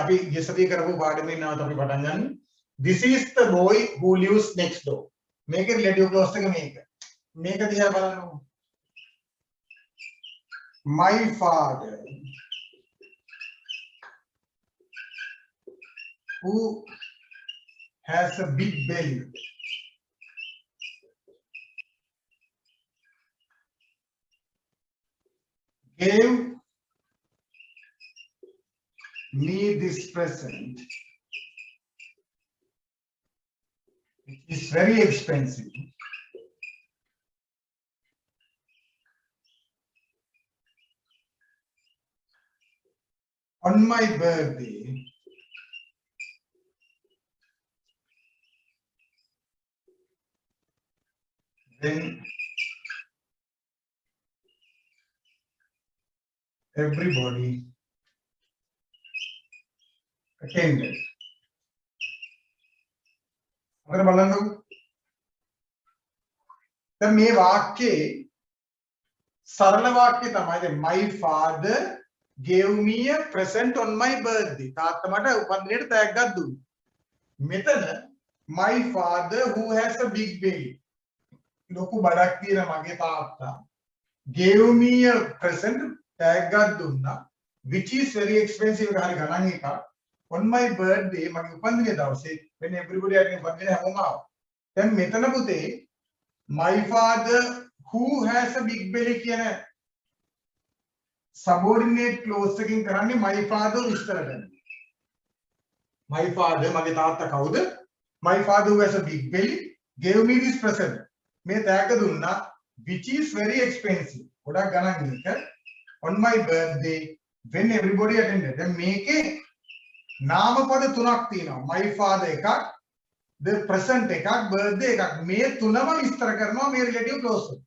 අපි ගෙසදී කරපු පාඩමේ නැවත අපි පටන් ගන්න. This is the boy who lives next door. මේකේ relative clause එක මේක. මේක දිහා බලන්න. My father who has a big belly gave me this present. It is very expensive. On my birthday, then everybody attended. අර බලන්නකෝ. දැන් මේ වාක්‍යයේ සරල වාක්‍යය තමයි දැන් my father gave me a present on my birthday. තාත්තා මට උපන්දිනේට තෑග්ගක් දුන්නා. මෙතන my father who has a big belly. ලොකු බඩක් තියෙන මගේ තාත්තා gave me a present තෑග්ගක් දුන්නා which is very expensive එක හරි ගණන් එකක්. On my birthday මගේ උපන්දිනේ දවසේ when everybody had උපන්දිනේ හැමෝම ආවා. දැන් මෙතන පුතේ my father who has a big belly කියන subordinate clause එකකින් කරන්නේ my father විස්තර කරනවා. My father මගේ තාත්තා කවුද? My father who has a big belly gave me this present. මේ තෑග්ග දුන්නා which is very expensive. ගොඩක් ගණන් එක. On my birthday when everybody attended. දැන් මේකේ නාමපද තුනක් තියෙනවා. My father එකක්, the present එකක්, birthday එකක්. මේ තුනම විස්තර කරනවා මේ relative clause එක.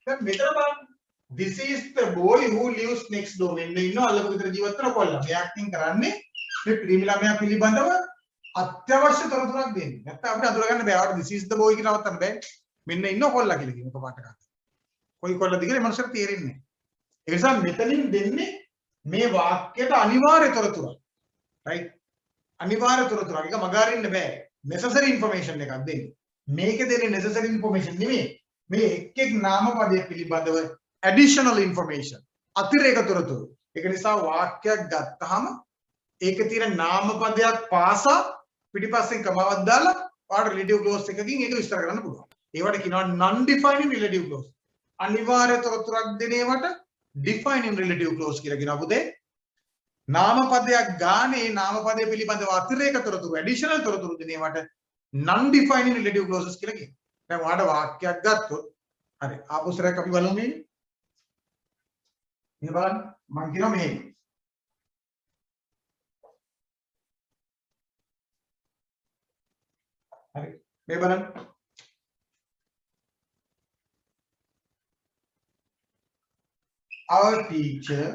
දැන් මෙතන බලන්න. This is the boy who lives next door. මෙන්න ඉන්න අල්ලපු විතර ජීවත් වෙන කොල්ලා. මෙයාකින් කරන්නේ මේ පිරිමි ළමයා පිළිබඳව අත්‍යවශ්‍ය තොරතුරක් දෙන්නේ. නැත්නම් අපිට අඳුර ගන්න බෑ. ආවට this is the boy කියලා නවත්තන්න බෑ. මෙන්න ඉන්න කොල්ලා කියලා කියන කපාට ගන්න. කොයි කොල්ලද කියලා මනුස්සයට තේරෙන්නේ නැහැ. ඒ නිසා මෙතනින් දෙන්නේ මේ වාක්‍යයට අනිවාර්ය තොරතුරක්. right? අනිවාර්ය තොරතුරක්. ඒක මගහරින්න බෑ. necessary information එකක් දෙන්නේ. මේකේ දෙන්නේ necessary information නෙමෙයි. මේ එක් නාමපදයේ පිළිබඳව additional information. අතිරේක තොරතුරු. ඒක නිසා වාක්‍යයක් ගත්තාම ඒකේ තියෙන නාමපදයක් පාසා පිටිපස්සෙන් කමාවක් දාලා ඔයාලට relative clause එකකින් ඒක විස්තර කරන්න පුළුවන්. ඒවට කියනවා non defining relative clause. අනිවාර්ය තොරතුරක් දෙන ඒවට defining relative clause කියලා කියනවා පුතේ. නාමපදයක් ගානේ නාමපදයේ පිළිබඳව අතිරේක තොරතුරු additional තොරතුරු දෙන ඒවට non defining relative clauses කියලා කියනවා. දැන් ඔයාලට වාක්‍යයක් ගත්තොත් හරි ආපහු සරයක් අපි බලමු මේ. මේ බලන්න මම කියනවා මෙහෙම. හරි මේ බලන්න. Our teacher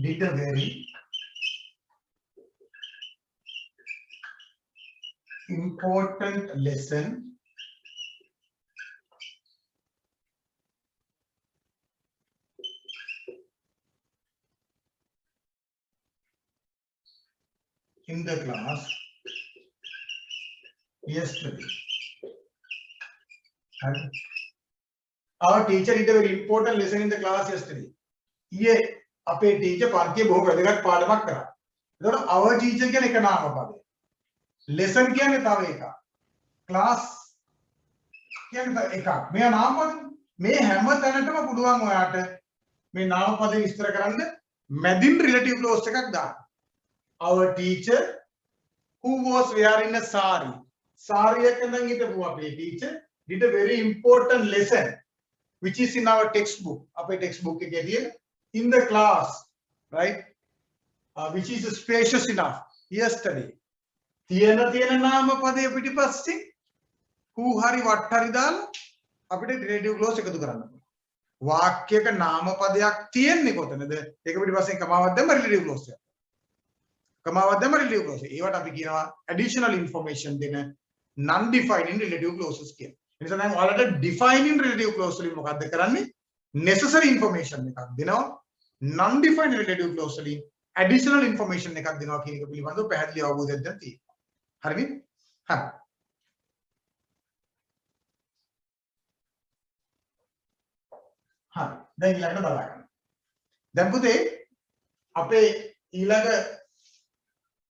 did a very important lesson in the class yesterday. Our teacher did a very important lesson in the class yesterday. ये අපේ ටීචර් පන්තියේ බොහෝ වැදගත් පාඩමක් කරා. එතකොට our teacher කියන එක නාමපදය. lesson කියන්නේ තව එකක්. class කියන්නේ එකක්. මෙයා නාමපද. මේ හැම තැනටම පුළුවන් ඔයාට මේ නාමපදේ විස්තර කරන්න මැදින් relative clause එකක් දාන්න. Our teacher who was wearing a sari. Sari එක නම් හිටපු අපේ teacher did a very important lesson which is in our textbook. අපේ textbook එකේ තියෙන in the class, right? Which is spacious enough yesterday. තියෙන නාමපදයේ පිටිපස්සේ who හරි what හරි දාලා අපිට relative clause එකතු කරන්න පුළුවන්. වාක්‍යයක නාමපදයක් තියෙන්නේ කොතනද? ඒක පිටිපස්සෙන් කමාවක් දැම්ම relative clause එක. කමාවක් දැම්ම relative clause. ඒවට අපි කියනවා additional information දෙන non defining relative clauses කියලා. නිසා දැන් ඔයාලට defining relative clause වලින් මොකක්ද කරන්නේ? necessary information එකක් දෙනවා. non defined relative clause වලින් additional information එකක් දෙනවා කියන එක පිළිබඳව පැහැදිලි අවබෝධයක් දැන් තියෙනවා. හරිද? හරි. හරි. දැන් ඊළඟට බලන්න. දැන් පුතේ අපේ ඊළඟ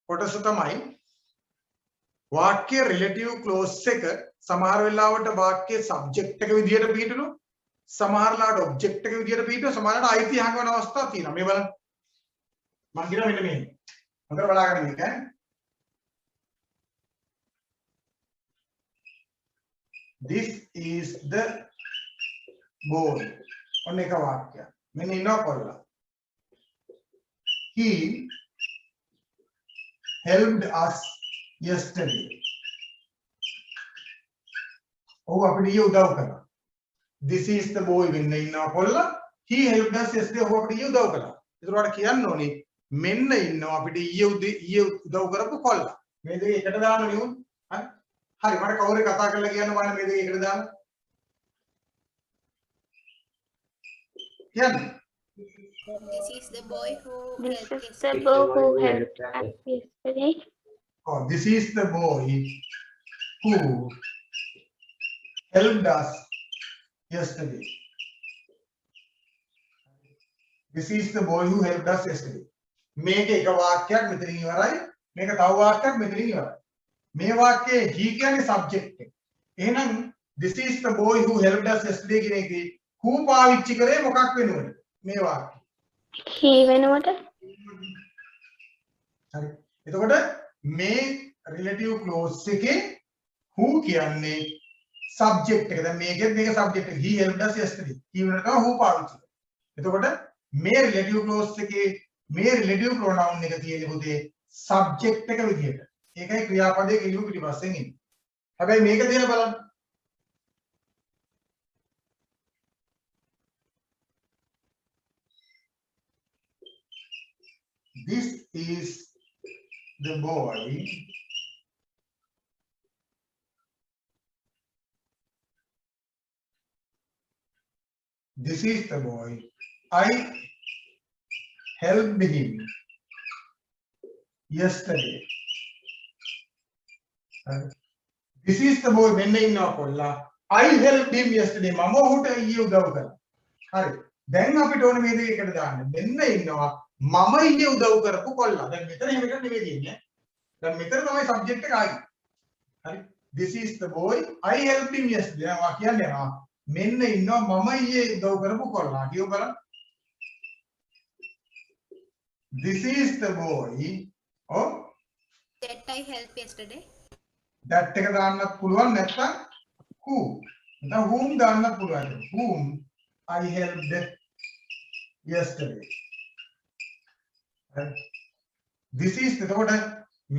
කොටස තමයි වාක්‍ය relative clause එක සමහර වෙලාවට වාක්‍ය subject එක විදිහට පිටුණු සමහර ලාට object එක විදිහට පිටුණු සමහරට අයිති හංගවන අවස්ථා තියෙනවා. මේ බලන්න. මම කියනවා මෙන්න මේ. හොඳට බලාගන්න මේක. This is the boy. ඔන්න එක වාක්‍යයක්. මෙන්න ඉන්නවා කොල්ලා. He helped us yesterday. ඔහු අපිට ඊයේ උදව් කළා. This is the boy වෙන්න ඉන්නවා කොල්ලා. He helped us yesterday. ඔහු අපිට ඊයේ උදව් කළා. ඒකට ඔයාලට කියන්න ඕනේ මෙන්න ඉන්නවා අපිට ඊයේ උදව් කරපු කොල්ලා. මේ දෙක එකට දාන්න නෙවෙයි. හරි මට කවුරු කතා කරලා කියන්න බලන්න මේ දෙක එකට දාන්න. කියන්න. This is the boy who This helped is the boy who helped us yesterday. Oh, this is the boy who helped us yesterday. This is the boy who helped us yesterday. මේක එක වාක්‍යයක් මෙතනින් ඉවරයි. මේක තව වාක්‍යයක් මෙතනින් ඉවරයි. මේ වාක්‍යයේ he කියන්නේ subject එක. එහෙනම් this is the boy who helped us yesterday කියන එකේ who පාවිච්චි කරේ මොකක් වෙනවද? මේ වාක්‍යය. He වෙනුවට හරි. එතකොට මේ relative clause එකේ who කියන්නේ subject එක. දැන් මේකෙත් මේක subject එක. He helped us yesterday. he වෙනට තමයි who පාවිච්චි කරන්නේ. එතකොට මේ relative clause එකේ මේ relative pronoun එක තියෙන්නේ පුතේ subject එක විදියට. ඒකයි ක්‍රියාපදයේ කිලිම පිටිපස්සෙන් ඉන්නේ. හැබැයි මේක දිහා බලන්න. This is the boy This is the boy. I helped him yesterday. This is the boy මෙන්න ඉන්නවා කොල්ලා. I helped him yesterday. මම ඔහුට ඊයේ උදව් කළා. හරි. දැන් අපිට ඕනේ මේ දෙක එකට දාන්න. මෙන්න ඉන්නවා මම ඊයේ උදව් කරපු කොල්ලා. දැන් මෙතන එහෙම එකක් නෙමෙයි තියෙන්නේ. දැන් මෙතන තමයි subject එක ආවේ. හරි. This is the boy. I helped him yesterday. දැන් වා කියන්නේ ආ මෙන්න ඉන්නවා මම ඊයේ උදව් කරපු කොල්ලා. කියව බලන්න. This is the boy. Oh. that I helped yesterday. that එක දාන්නත් පුළුවන් නැත්නම් who. නැත්නම් whom දාන්නත් පුළුවන්. whom I helped yesterday. This is එතකොට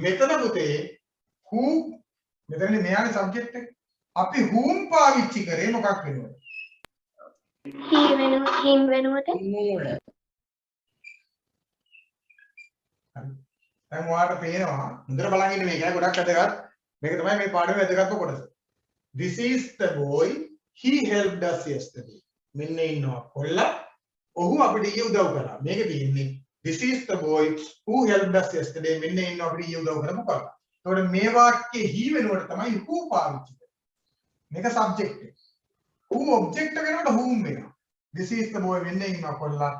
මෙතන පුතේ who මෙතනනේ මෙයාගේ subject එක. අපි whom පාවිච්චි කරේ මොකක් වෙනවද? he වෙනුවට him වෙනුවට දැන් ඔයාලට පේනවා හොඳට බලන් ඉන්න මේක ගොඩක් වැදගත්. මේක තමයි මේ පාඩමේ වැදගත්ම කොටස. This is the boy. He helped us yesterday. මෙන්න ඉන්නවා කොල්ලා. ඔහු අපිට ඊයේ උදව් කළා. මේක තියෙන්නේ This is the boy who helped us yesterday. මෙන්න ඉන්නවා අපිට ඊයේ උදව් කරපු කොල්ලා. එතකොට මේ වාක්‍යයේ he වෙනුවට තමයි who පාවිච්චි කරන්නේ. මේක subject එක. who object එක වෙනකොට whom වෙනවා. This is the boy මෙන්න ඉන්නවා කොල්ලා.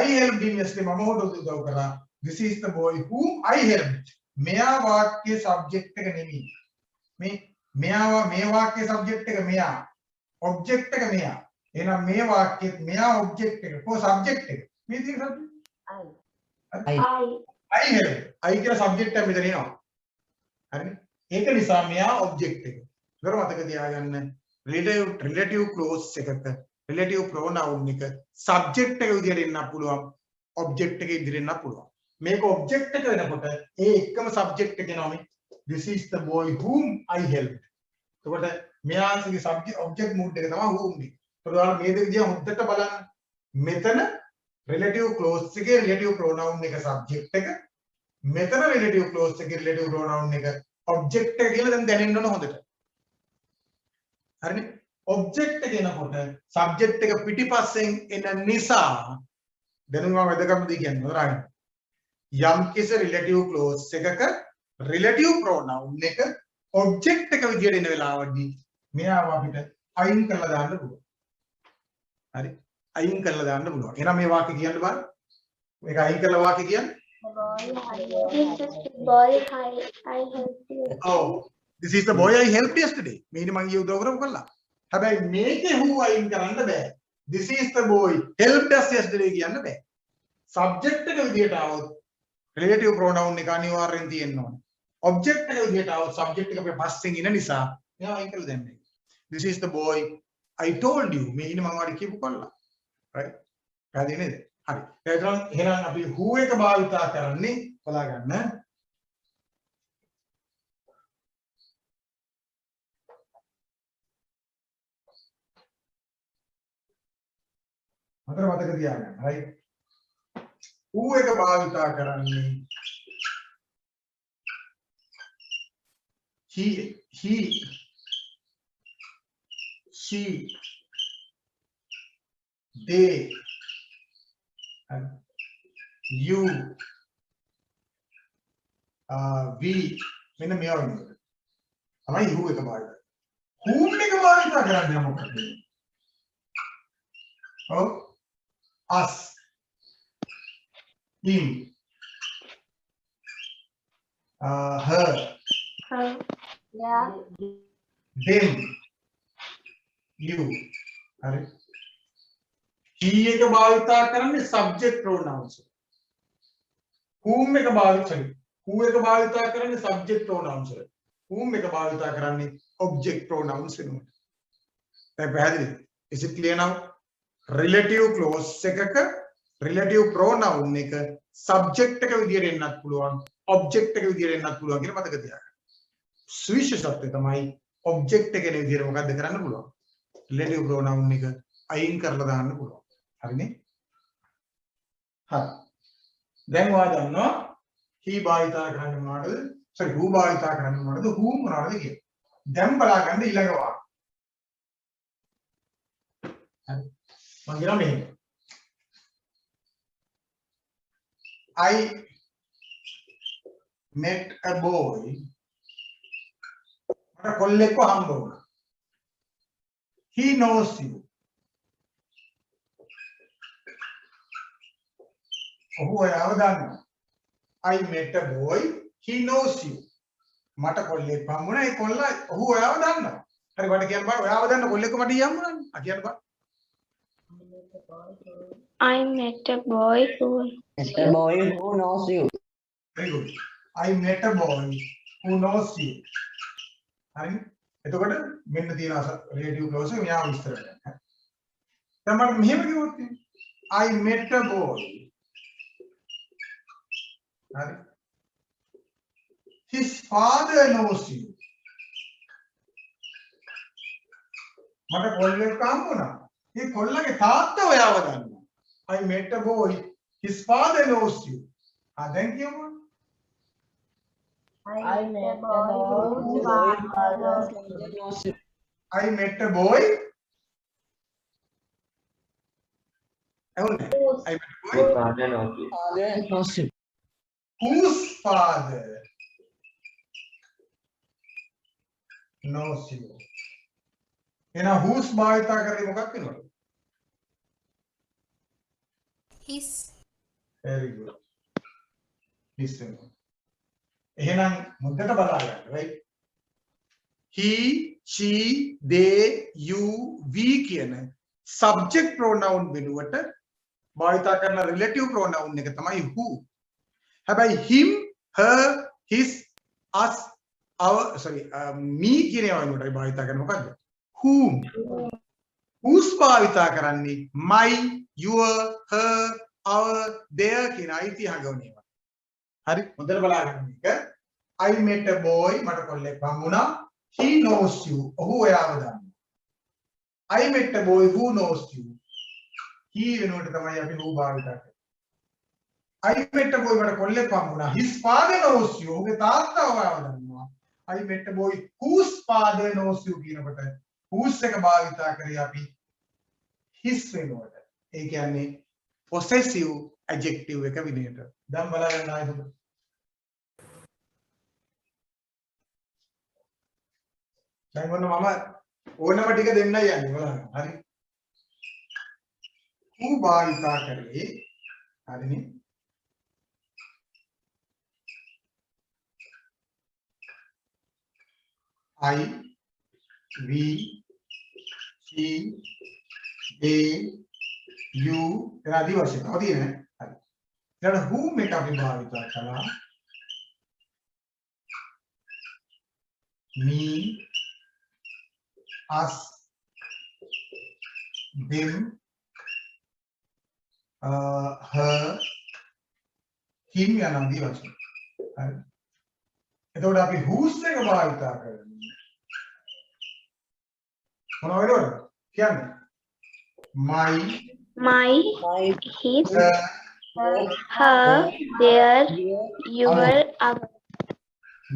I helped him yesterday. මම ඔහුට උදව් කළා. This is the boy whom I helped. මෙයා වාක්‍යයේ subject එක නෙමෙයි. මේ වාක්‍යයේ subject එක මෙයා. object එක මෙයා. එහෙනම් මේ වාක්‍යයේ මෙයා object එක. කො subject එක. මේ තියෙන subject I helped. I කියලා subject එක මෙතන එනවා. හරිනේ? ඒක නිසා මෙයා object එක. ඉවර මතක තියාගන්න relative clause එකක relative pronoun එක subject එක විදිහට එන්නත් පුළුවන්. object එක ඉදිරියට එන්නත් පුළුවන්. මේක object එක වෙනකොට ඒ එකම subject එක එනවා මේ this is the boy whom I helped. එතකොට මෙයාගේ subject object mood එක තමයි whom එක. ඒතකොට ඔයාලා මේ දෙක දිහා හොද්දට බලන්න. මෙතන relative clause එකේ relative pronoun එක subject එක. මෙතන relative clause එකේ relative pronoun එක object එක කියලා දැන් දැනෙන්න ඕන හොඳට. හරිනේ ඔබ්ජෙක්ට් එක එනකොට සබ්ජෙක්ට් එක පිටිපස්සෙන් එන නිසා දැන් මම වැදගත්ම දේ කියන්නේ මොකද යම් කිසි රිලටිව් ක්ලෝස් එකක රිලටිව් ප්‍රොනවුන් එක ඔබ්ජෙක්ට් එක විදියට එන වෙලාවදී මෙයාව අපිට අයින් කරලා දාන්න පුළුවන්. හරි අයින් කරලා දාන්න පුළුවන්. එහෙනම් මේ වාක්‍ය කියන්න බලන්න. මේක අයින් කරලා වාක්‍ය කියන්නේ. This is the boy I helped you. Oh, this is the boy I helped yesterday. මේක මම ඊයේ උදව් කරපු කළා. හැබැයි මේකේ who අයින් කරන්න බෑ. This is the boy helped us yesterday කියන්න බෑ. subject එක විදියට આવොත් relative pronoun එක අනිවාර්යෙන් තියෙන්න ඕනේ. object එක විදියට આવොත් subject එක අපේ පස්සෙන් ඉන්න නිසා මෙයා අයින් කරලා දැම්මේ. This is the boy I told you. මේ ඉන්නේ මම ඔයාලට කියපු කොල්ලා. right? පැහැදිලි නේද? හරි. එහෙනම් අපි who එක භාවිතා කරන්නේ බලා ගන්න. මතක තියාගන්න. right? who එක භාවිතා කරන්නේ he, she, they, you, we මෙන්න මේවා වෙනකොට තමයි who එක භාවිතා. whom එක භාවිතා කරන්නේ මොකක්ද? ඔව් us, him, her, Yeah. them, you. හරි. he එක භාවිතා කරන්නේ subject pronouns. whom එක භාවිතා who එක භාවිතා කරන්නේ subject pronouns. whom එක භාවිතා කරන්නේ object pronouns වෙනවා. දැන් පැහැදිලිද? is it clear now? relative clause එකක relative pronoun එක subject එක විදියට එන්නත් පුළුවන් object එක විදියට එන්නත් පුළුවන් කියලා මතක තියාගන්න. විශේෂත්වය තමයි object එකේ විදියට මොකද්ද කරන්න පුළුවන්? relative pronoun එක අයින් කරලා දාන්න පුළුවන්. හරිනේ? හරි. දැන් ඔයා දන්නවා he භාවිතා කරන්නේ මොනවද? sorry who භාවිතා කරන්නේ මොනවද? whom මොනවද කියලා. දැන් බලාගන්න ඊළඟ වාක්‍ය. හරි. මම කියනවා මෙහෙම. I met a boy. මට කොල්ලෙක්ව හම්බ වුණා. He knows you. ඔහු ඔයාව දන්නවා. I met a boy. He knows you. මට කොල්ලෙක් හම්බ වුණා. ඒ කොල්ලා ඔහු ඔයාව දන්නවා. හරි මට කියන්න බෑ ඔයාව දන්න කොල්ලෙක්ව මට යන්න බලන්න. කියන්න බෑ. I met a boy who knows you. Very good. I met a boy who knows you. හරි. එතකොට මෙන්න තියෙන relative clause එක මෙයාව විස්තර කරන්න. දැන් මම මෙහෙම කිව්වොත් I met a boy. හරි. His father knows you. මට කොල්ලෙක් හම්බ වුණා. ඒ කොල්ලගේ තාත්තා ඔයාව දන්නවා. I met a boy. His father knows you. දැන් කියමු. I met a boy whose father knows you. I met a boy. I met a boy Father knows you. whose father knows you. එහෙනම් whose භාවිතා කරේ මොකක්ද වෙනවද? His. Very good. His වෙනවා. එහෙනම් මුද්දට බලා ගන්න, right? He, she, they, you, we කියන subject pronoun වෙනුවට භාවිතා කරන relative pronoun එක තමයි who. හැබැයි him, her, his, us, our, me කියන ඒවා වෙනුවට භාවිතා කරන්නේ මොකද්ද? whom. whose භාවිතා කරන්නේ my, your, her, our, their කියන අයිති හඟවන ඒවා. හරි හොඳට බලන්න මේක. I met a boy මට කොල්ලෙක් හම්බුණා. He knows you. ඔහු ඔයාව දන්නවා. I met a boy who knows you. He වෙනුවට තමයි අපි who භාවිතා කරන්නේ. I met a boy මට කොල්ලෙක් හම්බුණා. His father knows you. ඔහුගේ තාත්තා ඔයාව දන්නවා. I met a boy whose father knows you කියනකොට whose එක භාවිතා කරේ අපි his වෙනුවට. ඒ කියන්නේ possessive adjective එක විදිහට. දැන් බලන්න ආයෙත්. දැන් මොන මම ඕනම ටික දෙන්නයි යන්නේ බලන්න. හරි. who භාවිතා කරේ හරිනේ. I, we, she, they, you එන ආදී වශයෙන්. හරි නේ? හරි. ඊට whom එක අපි භාවිතා කළා. me, us, them, her, him යන ආදී වශයෙන්. හරි. එතකොට අපි whose එක භාවිතා කරන්නේ මොනවා වෙනවද? කියන්නේ my, his, her, their, your, our.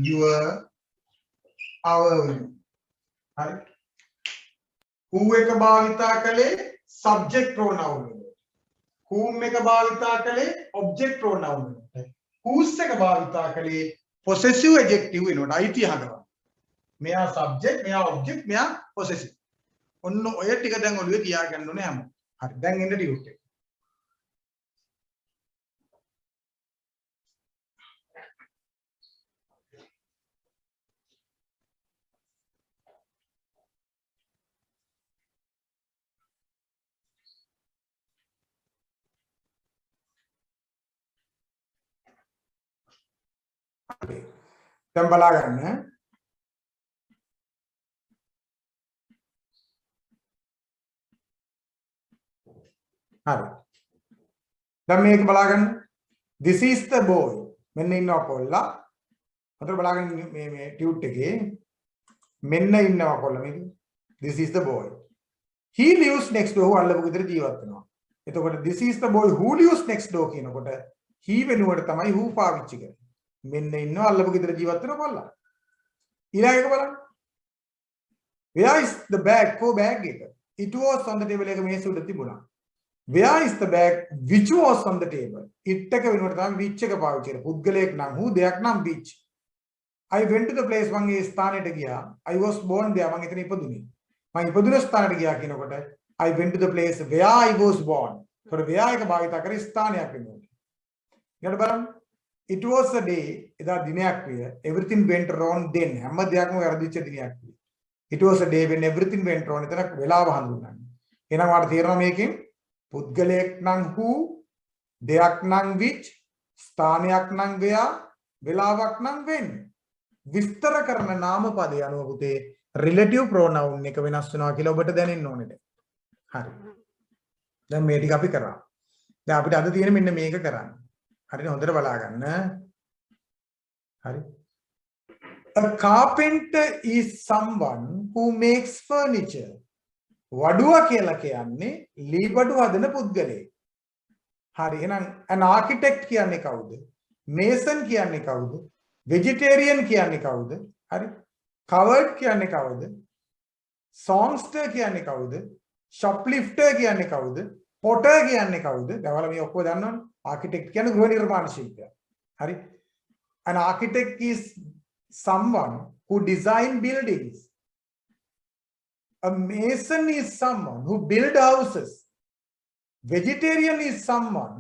your, our වෙනවා. හරි. who එක භාවිතා කළේ subject pronoun වෙනවා. whom එක භාවිතා කළේ object pronoun වෙනවා. whose එක භාවිතා කළේ possessive adjective වෙනවා. අයිතිය හදනවා. මෙයා subject, මෙයා object, මෙයා possessive. ඔන්න ඔය ටික දැන් ඔළුවේ තියාගන්න ඕනේ හැම. හරි. දැන් එන්න ටියුට් එක. දැන් බලා ගන්න. හරි. දැන් මේක බලා ගන්න. This is the boy. මෙන්න ඉන්නවා කොල්ලා. හතර බලා ගන්න මේ ටියුට් එකේ. මෙන්න ඉන්නවා කොල්ලා මේක. This is the boy. He lives next door. අල්ලපු ගෙදර ජීවත් වෙනවා. එතකොට this is the boy who lives next door කියනකොට he වෙනුවට තමයි who පාවිච්චි කරන්නේ. මෙන්න ඉන්නවා අල්ලපු ගෙදර ජීවත් වෙන කොල්ලා. ඊළඟ එක බලන්න. Where is the bag? කො බෑග් එක. It was on the table එක මේසෙ උඩ තිබුණා. Where is the bag which was on the table? It එක වෙනුවට තමයි which එක පාවිච්චි කරන්නේ. පුද්ගලයෙක් නම් who, දෙයක් නම් which. I went to the place මම ඒ ස්ථානෙට ගියා. I was born there මම එතන ඉපදුනේ. මම ඉපදුන ස්ථානෙට ගියා කියනකොට I went to the place where I was born. ඒතකොට where එක භාවිත කරේ ස්ථානයක් වෙනුවට. ඊට බලන්න. It was a day, එදා දිනයක් විය. Everything went wrong then. හැම දෙයක්ම වැරදිච්ච දිනයක් විය. It was a day when everything went wrong. එතන වෙලාව හඳුන්වන්නේ. එහෙනම් වාට තේරෙනවා මේකෙන් පුද්ගලයෙක් නම් who, දෙයක් නම් which, ස්ථානයක් නම් where, වෙලාවක් නම් when. විස්තර කරන නාම පදේ අනුව පුතේ relative pronoun එක වෙනස් වෙනවා කියලා ඔබට දැනෙන්න ඕනේ දැන්. හරි. දැන් මේ ටික අපි කරා. දැන් අපිට අද තියෙන මෙන්න මේක කරන්න. හරිනේ හොඳට බලා ගන්න. හරි. A carpenter is someone who makes furniture. වඩුව කියලා කියන්නේ ලී වඩුව හදන පුද්ගලයෙක්. හරි. එහෙනම් an architect කියන්නේ කවුද? mason කියන්නේ කවුද? vegetarian කියන්නේ කවුද? හරි. covered කියන්නේ කවුද? songster කියන්නේ කවුද? shoplifter කියන්නේ කවුද? potter කියන්නේ කවුද? දැන් ඔයාලා මේ ඔක්කොම දන්නවනේ. architect කියන්නේ ගෘහ නිර්මාණ ශිල්පියා. හරි. An architect is someone who design buildings. A mason is someone who build houses. Vegetarian is someone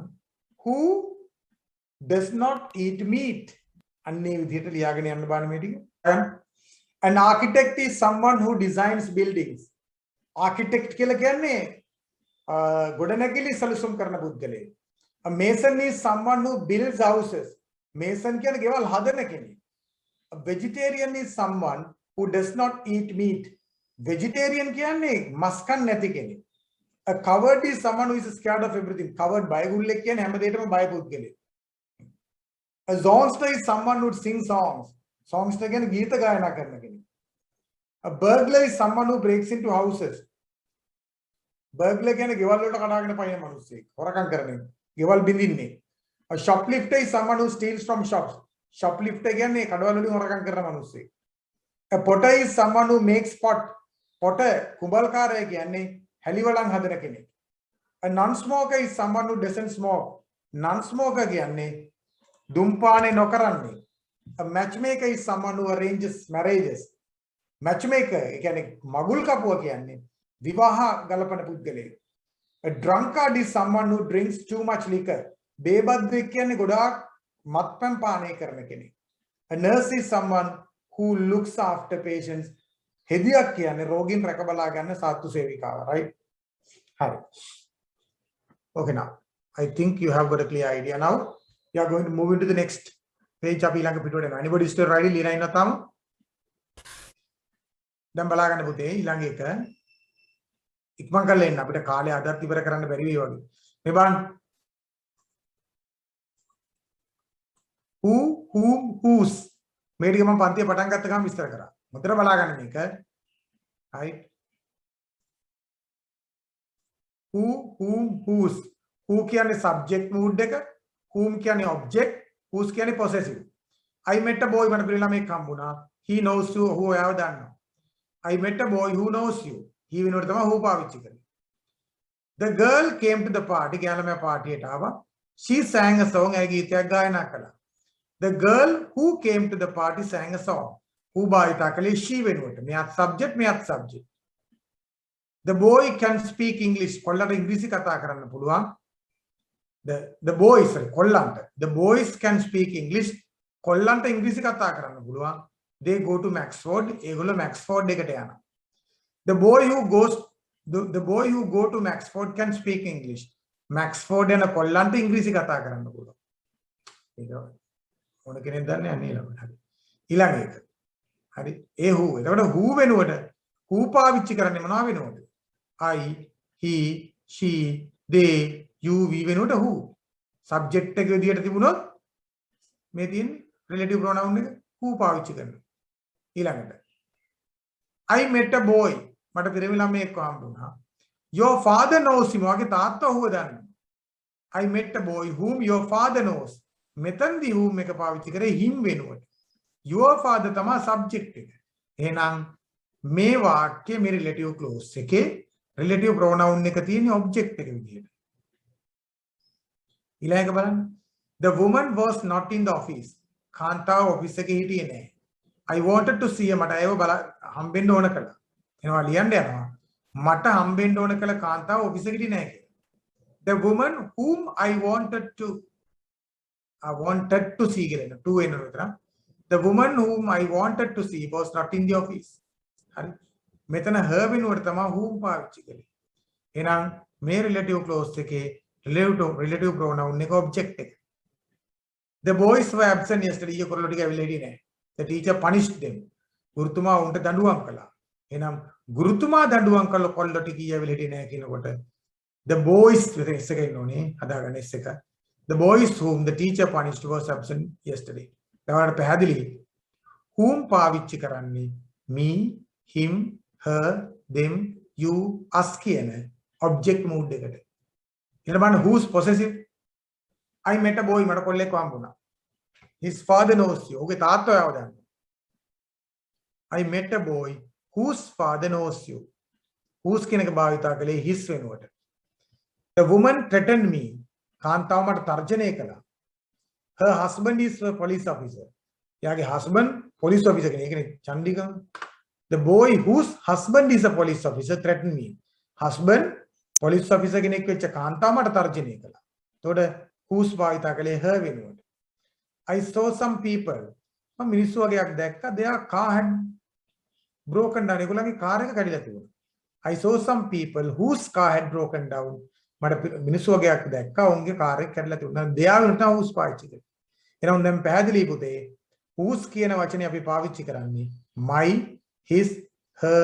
who does not eat meat. අන්නේ විදිහට ලියාගෙන යන්න බාන මේ ටික. An architect is someone who designs buildings. Architect කියලා කියන්නේ ගොඩනැගිලි සැලසුම් කරන පුද්ගලයෙක්. A mason is someone who builds houses. Mason කියන්නේ ගෙවල් හදන කෙනෙක්. A vegetarian is someone who does not eat meat. Vegetarian කියන්නේ මස් කන්නේ නැති කෙනෙක්. A coward is someone who is scared of everything. Coward බයගුල්ලෙක් කියන්නේ හැම දෙයකම බය පුද්ගලෙක්. A songster is someone who sings songs. Songster කියන්නේ ගීත ගායනා කරන කෙනෙක්. A burglar is someone who breaks into houses. Burglar කියන්නේ ගෙවල් වලට කඩාගෙන පයින් මිනිස්සෙක්. හොරකම් කරන එක. ගෙවල් බින්දින්නේ. A shoplifter is someone who steals from shops. Shoplifter කියන්නේ කඩවල වලින් හොරකම් කරන මිනිස්සෙක්. A potter is someone who makes pot. පොට කුඹල්කාරය කියන්නේ හැලිවලන් හදන කෙනෙක්. A non-smoker is someone who doesn't smoke. Non-smoker කියන්නේ දුම්පානේ නොකරන්නේ. A matchmaker is someone who arranges marriages. Matchmaker ඒ කියන්නේ මගුල් කපුව කියන්නේ විවාහ ගලපන පුද්ගලයෙක්. A drunkard is someone who drinks too much liquor. බේබද්දෙක් කියන්නේ ගොඩාක් මත්පැන් පානය කරන කෙනෙක්. A nurse is someone who looks after patients. හෙදියක් කියන්නේ රෝගීන් රැක බලා ගන්න සාත්තු සේවිකාව, right? හරි. Okay, now I think you have got a clear idea now. You are going to move into the next page. අපි ඊළඟ පිටුවට යනවා. Anybody still ready? ලියලා ඉන්නව තාම? දැන් බලා ගන්න පුතේ ඊළඟ එක. ඉක්මන් කරලා එන්න අපිට කාලය අදත් ඉවර කරන්න බැරි වෙයි වගේ. මේ බලන්න. Who, whom, whose. මේ ටික මම පන්තිය පටන් ගත්ත ගමන් විස්තර කරා. මුතර බලා ගන්න මේක. right? Who, whom, whose. Who කියන්නේ subject mood එක, whom කියන්නේ object, whose කියන්නේ possessive. I met a boy මට පිළිලා ළමෙක් හම්බුණා. He knows you, who එයාව දන්නවා. I met a boy who knows you. He වෙනකොට තමයි who පාවිච්චි කරන්නේ. The girl came to the party. ගෑනු ළමයා පාටියට ආවා. She sang a song. ඇය ගීතයක් ගායනා කළා. The girl who came to the party sang a song. Who භාවිතා කළේ she වෙනුවට. මෙයාත් subject මෙයාත් subject. The boy can speak English. කොල්ලට ඉංග්‍රීසි කතා කරන්න පුළුවන්. The boys, sorry, කොල්ලන්ට. The boys can speak English. කොල්ලන්ට ඉංග්‍රීසි කතා කරන්න පුළුවන්. They go to Maxford. ඒගොල්ලෝ Maxford එකට යනවා. The boy who go to Maxford can speak English. Maxford යන කොල්ලන්ට ඉංග්‍රීසි කතා කරන්න පුළුවන්. ඒක ඕන කෙනෙක් දන්නේ නැහැ ළමයි. හරි. ඊළඟ එක. හරි. ඒ who. එතකොට who වෙනුවට who පාවිච්චි කරන්නේ මොනවා වෙනුවද? I, he, she, they, you, we වෙනුවට who. subject එක විදියට තිබුණොත් මේ තියෙන relative pronoun එක who පාවිච්චි කරනවා. ඊළඟට I met a boy. මට පිරිමි ළමයෙක් හම්බුණා. Your father knows him. ඔයාගේ තාත්තා ඔහුව දන්නවා. I met a boy whom your father knows. මෙතනදී whom එක පාවිච්චි කරේ him වෙනුවට. Your father තමයි subject එක. එහෙනම් මේ වාක්‍යයේ මේ relative clause එකේ relative pronoun එක තියෙන object එක විදියට. ඊළඟ බලන්න. The woman was not in the office. කාන්තාව ඔෆිස් එකේ හිටියේ නැහැ. I wanted to see her. මට ඒව හම්බෙන්න ඕන කළා. එනවා ලියන්න යනවා. මට හම්බෙන්න ඕන කළ කාන්තාව ඔෆිස් එකේ හිටියේ නැහැ කියලා. The woman whom I wanted to see කියලා. to වෙන විතර. The woman whom I wanted to see was not in the office. හරි. මෙතන her වෙනුවට තමයි whom පාවිච්චි කරේ. එහෙනම් මේ relative clause එකේ relative pronoun එක object එක. The boys were absent yesterday. ඊයේ කොල්ලෝ ටික ඇවිල්ලා හිටියේ නැහැ. The teacher punished them. ගුරුතුමා උන්ට දඬුවම් කළා. එහෙනම් ගුරුතුමා දඬුවම් කළ කොල්ලෝ ටික ඊයේ ඇවිල්ලා හිටියේ නැහැ කියනකොට the boys එක ඉන්න ඕනේ හදාගන්න S එක. The boys whom the teacher punished was absent yesterday. දැන් පැහැදිලි. whom පාවිච්චි කරන්නේ me, him, her, them, you, us කියන object mood එකට. ඊට බලන්න who's possessive. I met a boy. මට කොල්ලෙක් හම්බුණා. His father knows you. ඔහුගේ තාත්තා ඔයාව දන්නවා. I met a boy whose father knows you. whose කියන එක භාවිතා කළේ his වෙනුවට. The woman threatened me. කාන්තාව මට තර්ජනය කළා. Her husband is a police officer. එයාගේ husband police officer කෙනෙක්. ඒ කියන්නේ චණ්ඩිගම. The boy whose husband is a police officer threatened me. Husband police officer කෙනෙක් වෙච්ච කාන්තාව මට තර්ජනය කළා. එතකොට whose භාවිතා කළේ her වෙනුවට. I saw some people. මම මිනිස්සු වගේක් දැක්කා. Their car had broken down. ඒගොල්ලන්ගේ කාර් එක කැඩිලා තිබුණා. I saw some people whose car had broken down. මට මිනිස්සු වගේක් දැක්කා. උන්ගේ කාර් එක කැඩිලා තිබුණා. Their වෙනුවට whose පාවිච්චි කරේ. එහෙනම් දැන් පැහැදිලි පුතේ. whose කියන වචනේ අපි පාවිච්චි කරන්නේ my, his, her,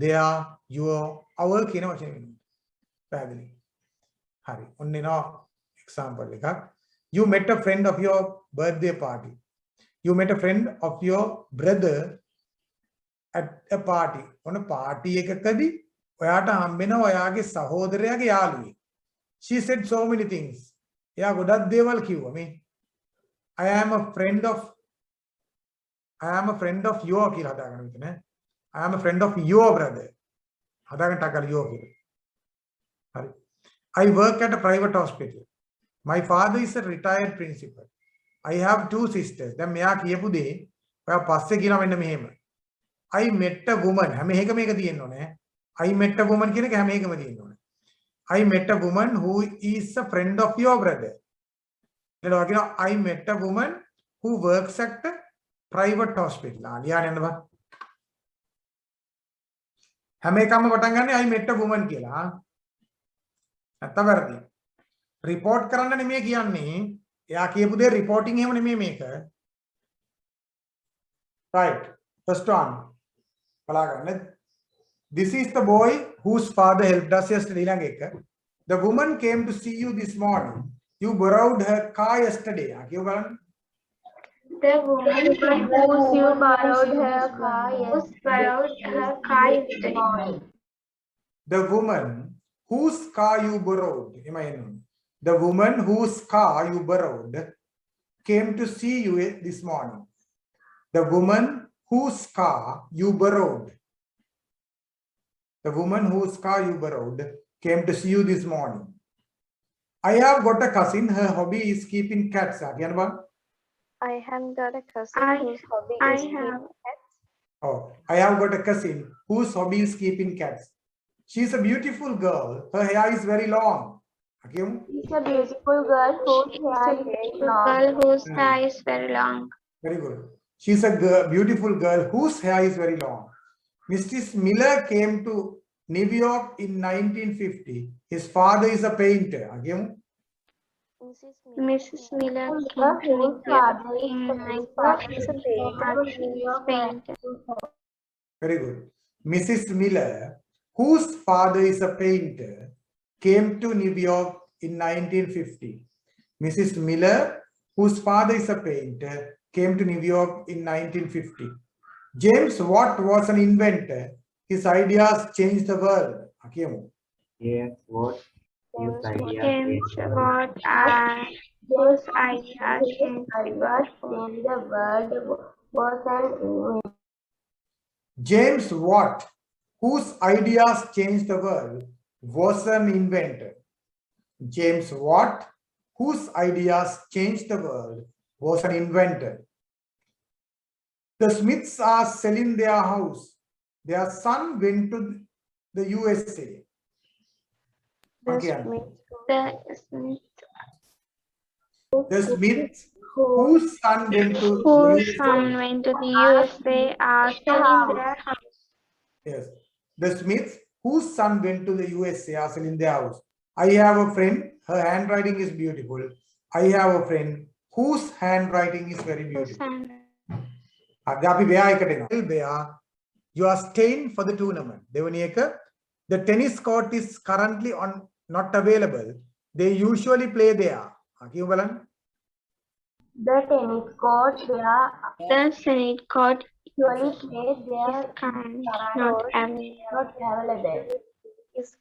their, your, our කියන වචනේ වෙනුවට. පැහැදිලි. හරි. ඔන්න එනවා example එකක්. You met a friend of your birthday party. You met a friend of your brother at a party. ඔන්න party එකකදී ඔයාට හම්බෙනවා ඔයාගේ සහෝදරයාගේ යාළුවෙක්. She said so many things. එයා ගොඩක් දේවල් කිව්වා මේ. I am a friend of your කියලා හදාගන්න විතර නේ. I am a friend of your brother. හදාගන්න ටකල යෝ කියලා. හරි. I work at a private hospital. My father is a retired principal. I have 2 sisters. දැන් මෙයා කියපු දේ ඔයා පස්සේ කියනවා මෙන්න මෙහෙම. I met a woman. හැම එකම එක තියෙන්න ඕනේ. I met a woman කියන එක හැම එකම තියෙන්න ඕනේ. I met a woman who is a friend of your brother. ඊළඟට කියනවා I met a woman who works at a private hospital. ලියන්න යන්න බා. හැම එකම පටන් ගන්න I met a woman කියලා. නැත්තම් වැරදි. report කරන්න නෙමෙයි කියන්නේ. එයා කියපු දේ reporting එහෙම නෙමෙයි මේක. Right. First one. බලා ගන්න. This is the boy whose father helped us yesterday. ඊළඟ එක. The woman came to see you this morning. You borrowed her car yesterday. කියව බලන්න. The woman Whose you borrowed her car borrowed her car yesterday. The woman whose car you borrowed. The woman whose car you borrowed came to see you this morning. The woman whose car you borrowed. The woman whose car you borrowed came to see you this morning. I have got a cousin. Her hobby is keeping cats. I have got a cousin whose hobby I is have cats. Oh, I have got a cousin whose hobby is keeping cats. She's a beautiful girl. Her hair is very long. She's a beautiful girl whose hair is very long. girl whose hair is very long. Very good. She's a beautiful girl whose hair is very long. Mrs. Miller came to New York in 1950. His father is a painter. Mrs. Miller Whose came to New York father in is a 1950. painter. Very good. Mrs. Miller, whose father is a painter, came to New York in 1950. Mrs. Miller, whose father is a painter, came to New York in 1950. James Watt was an inventor. His ideas changed the world. James Watt. His idea James changed the world. Watt whose ideas changed the world. Was an inventor. James Watt, whose ideas changed the world, was an inventor. James Watt, whose ideas changed the world, was an inventor. The Smiths are selling their house. Their son went to the USA. Again, the Smiths, whose son went to the Whose USA. son went to the USA are selling their house. Yes. The Smiths, whose son went to the USA, are selling their house. I have a friend, her handwriting is beautiful. I have a friend whose handwriting is very beautiful. You are staying for the tournament. The tennis court is currently not available. They usually play there. The tennis court where The Senate court usually play there is not available. not available. Is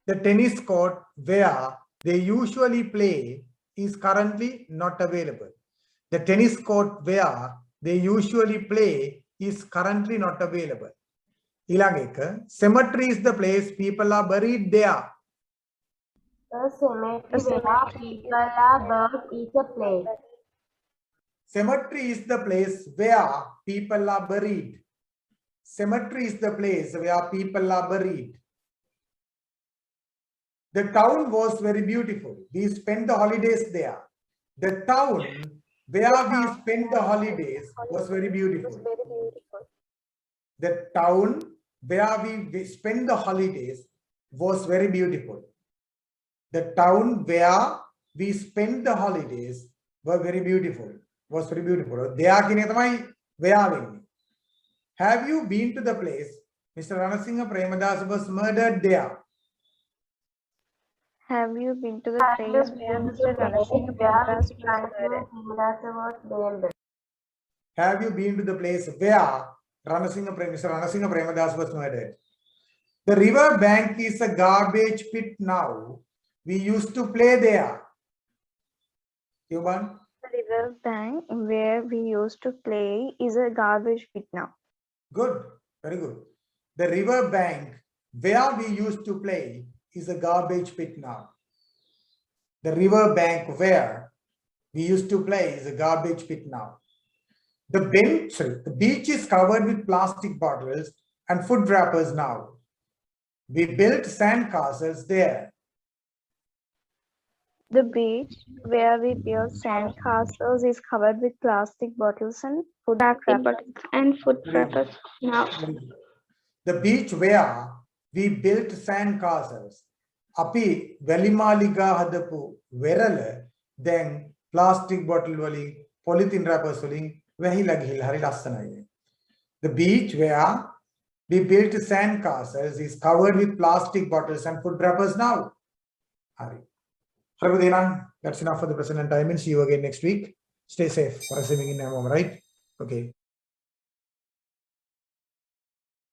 The tennis court where they usually play is currently not available. The tennis court where they usually play is currently not available. Cemetery is the place people are buried there. The cemetery where people are buried is a place. Cemetery is the place where people are buried. Cemetery is the place where people are buried. The town was very beautiful. We spent the holidays there. The town where we spent the holidays was very beautiful. The town where we spent the holidays was very beautiful. The town where we spent the holidays were very beautiful. Was very beautiful. Have you been to the place Mr. Ranasinghe Premadas was murdered there? Have you been to the place where Mr. Ranasinghe Premadas was murdered? Have you been to the place where Mr. Ranasinghe Premadas was murdered? The river bank is a garbage pit now. We used to play there. Yuban? The river bank where we used to play is a garbage pit now. Good. Very good. the river bank where we used to play is a garbage pit now. The river bank where we used to play is a garbage pit now. The beach is covered with plastic bottles and food wrappers now. We built sand castles there. The beach where we built sand castles is covered with plastic bottles and food wrappers. And food wrappers now. The beach where we built sand castles. Api Velimaliga hadapu verala then plastic bottle wali polythene wrappers wali vehila gihilla hari lassanayi. The beach where we built sand castles is covered with plastic bottles and food wrappers now. Hari. That's enough for the present time and see you again next week. Stay safe for receiving in home, right? Okay.